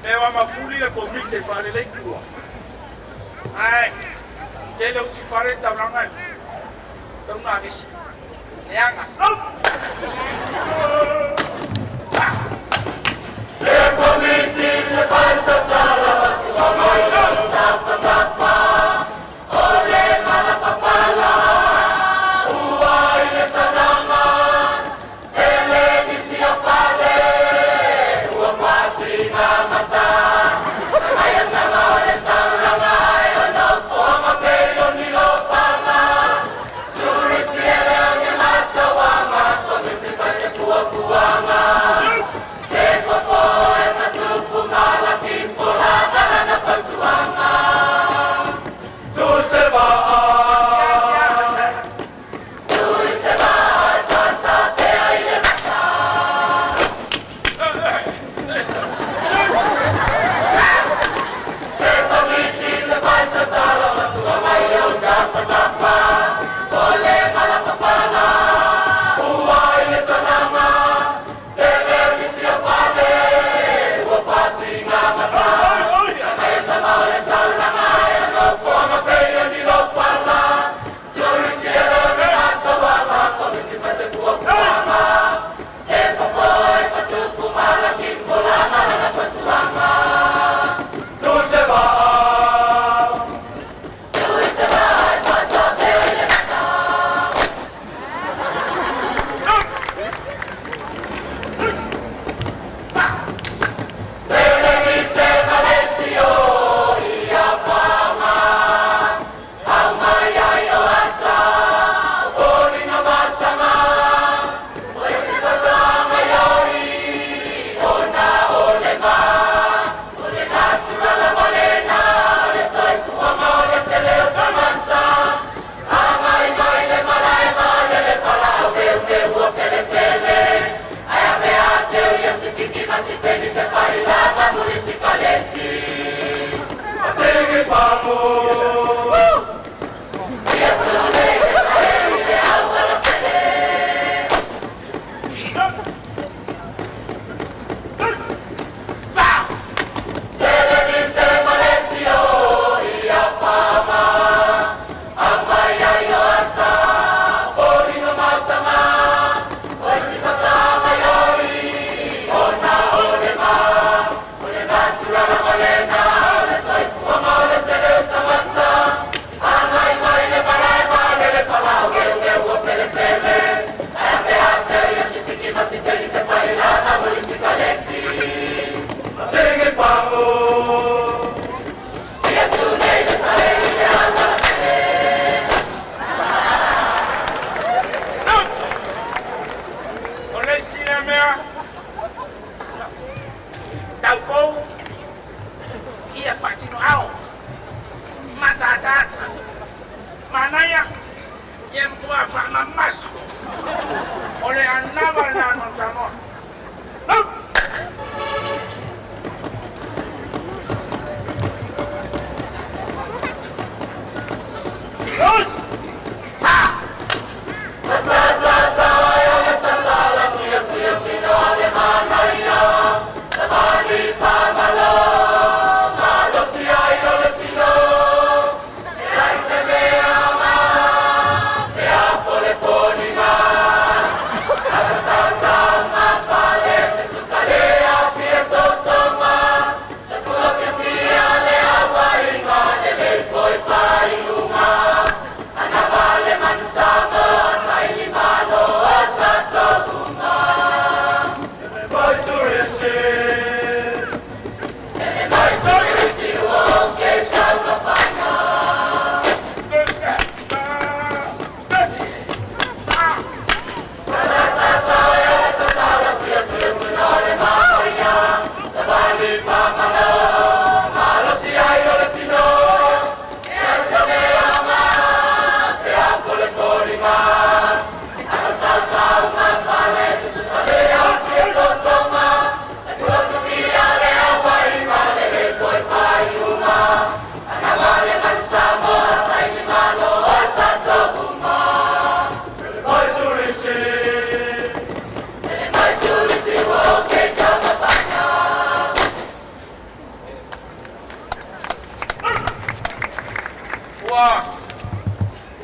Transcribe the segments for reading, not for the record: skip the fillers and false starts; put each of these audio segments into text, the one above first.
Mewa mafuli le komite fare le tua. Ai, tele uti fare taurangan. Taunagis. Leanga. The committee se faz Autalavou tafa ole mala papala uai le tanama tele disia fale ua fati na mata aya tama ole tauranga ono foma pelo ni lopala turi siele ni mata wama committee faz fua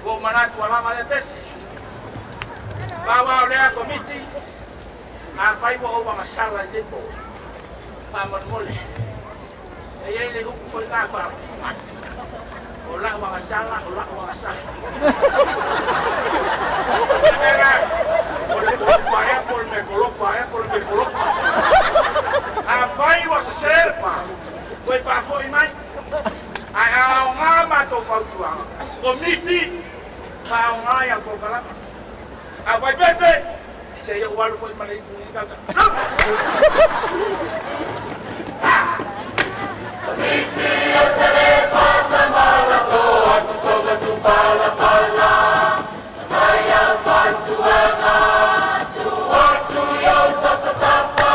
Ko manatu alama le pese. Bawa oleh komiti. Afai mo o masalah depo. Paman mole. Ia le hukum ko ka fa. Olah masalah. Por me coloco. Afai was serpa. Foi pa foi mai. Ai ngama to fa tuang. Komiti pa ngaya ko kala. Afai Pese. Saya walu foi malai ni kata. Komiti Autalavou EFKS atu soga tu pala Maya Tuiātaga tu yo tapa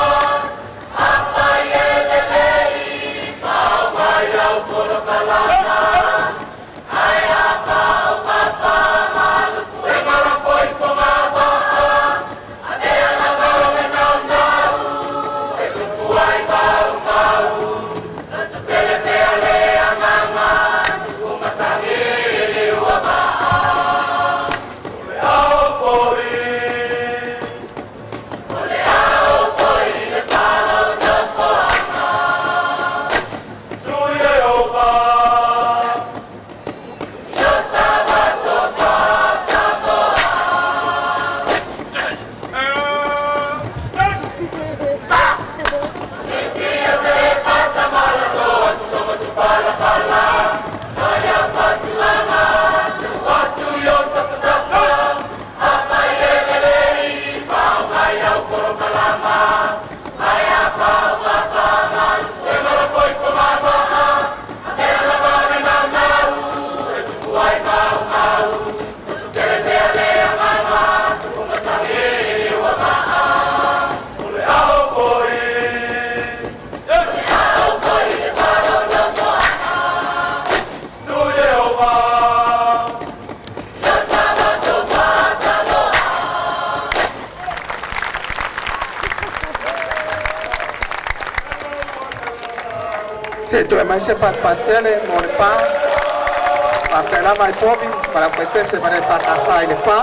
apa yelelei pau maya poro kalama ai apa papa malu e mala foi fomaba ade ana mala nau e tu puai mau na tu telepe ale amama tu matangi le waba Se tu mai se patele mo LEPΑ Autalavou EFKS para foi Pese para fracassar LEPΑ